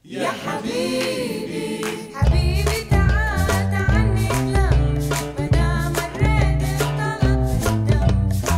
يا حبيبي حبيبي تعال تعال نتلم مدام الريد اختلط بالدم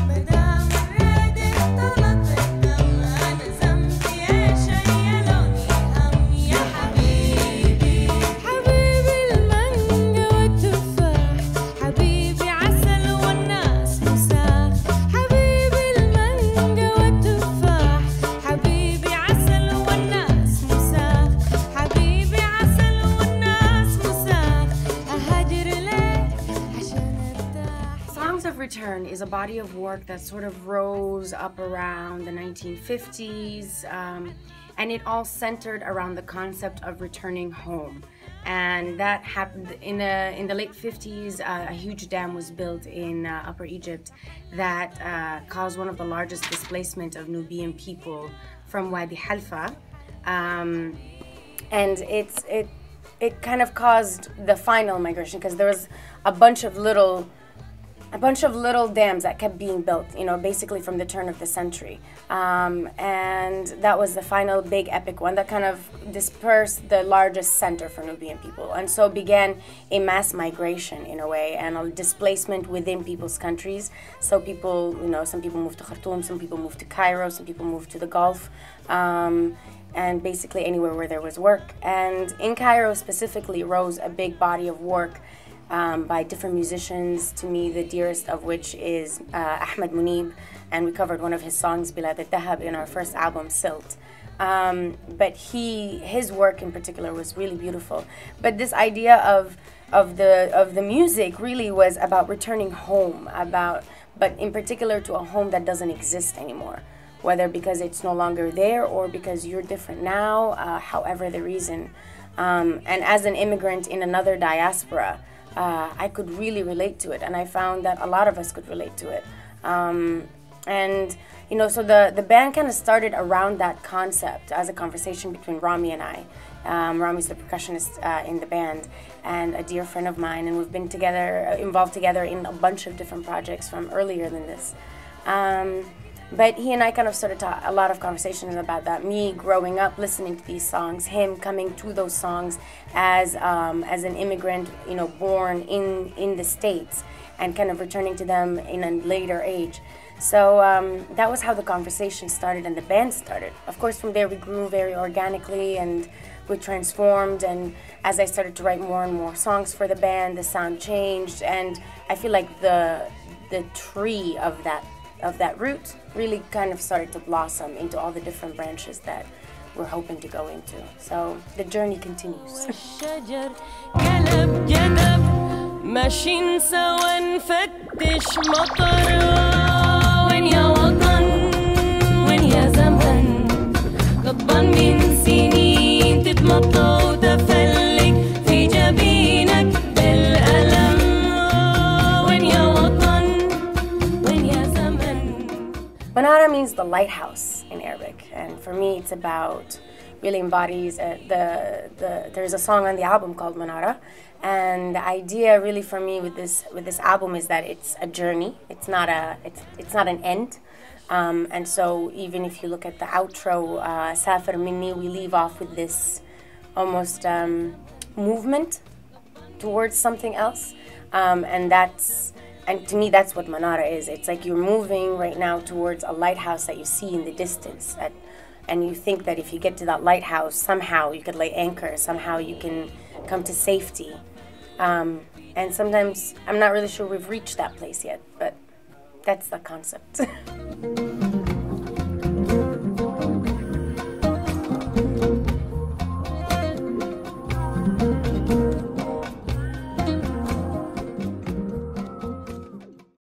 مدام الريد اختلط بالدم أنا ذنبي إيش يا لوني هم يا حبيبي حبيبي المانجا والتفاح حبيبي عسل والناس مساح حبيبي المانجا والتفاح حبيبي عسل والناس مساح حبيبي عسل والناس مساح أهاجر لك عشان أرتاح. Songs of Return is a body of work that sort of rose up around the 1950s, and it all centered around the concept of returning home. And that happened in the late 50s. A huge dam was built in Upper Egypt that caused one of the largest displacement of Nubian people from Wadi Halfa. And it kind of caused the final migration because there was a bunch of little dams that kept being built, you know, basically from the turn of the century. And that was the final big epic one that kind of dispersed the largest center for Nubian people. And so began a mass migration in a way and a displacement within people's countries. So people, you know, some people moved to Khartoum, some people moved to Cairo, some people moved to the Gulf. And basically anywhere where there was work. And in Cairo specifically rose a big body of work by different musicians, to me the dearest of which is Ahmed Munib, and we covered one of his songs, Bilad al-Dahab, in our first album, Silt. But his work in particular was really beautiful. But this idea of the music really was about returning home, but in particular to a home that doesn't exist anymore, whether because it's no longer there or because you're different now, however the reason. And as an immigrant in another diaspora, I could really relate to it, and I found that a lot of us could relate to it. And you know, so the band kind of started around that concept as a conversation between Rami and I. Rami's the percussionist in the band and a dear friend of mine, and we've been involved together in a bunch of different projects from earlier than this. But he and I kind of started a lot of conversations about that. Me growing up listening to these songs, him coming to those songs as an immigrant, you know, born in the States, and kind of returning to them in a later age. So that was how the conversation started and the band started. Of course, from there we grew very organically and we transformed. And as I started to write more and more songs for the band, the sound changed, and I feel like the tree of that root really kind of started to blossom into all the different branches that we're hoping to go into. So the journey continues. ماشيين سوا نفتش مطر وين يا وطن وين يا زمن غضبان من سنين تتمطى وتفلك في جبينك بالألم وين يا وطن وين يا زمن. Manara means the lighthouse in Arabic, and for me it's about, really embodies there's a song on the album called Manara, and the idea really for me with this album is that it's a journey. It's not an end. And so even if you look at the outro, Safar Minni, we leave off with this almost movement towards something else, and to me that's what Manara is. It's like you're moving right now towards a lighthouse that you see in the distance, and you think that if you get to that lighthouse, somehow you could lay anchor, somehow you can come to safety. And sometimes I'm not really sure we've reached that place yet, but that's the concept.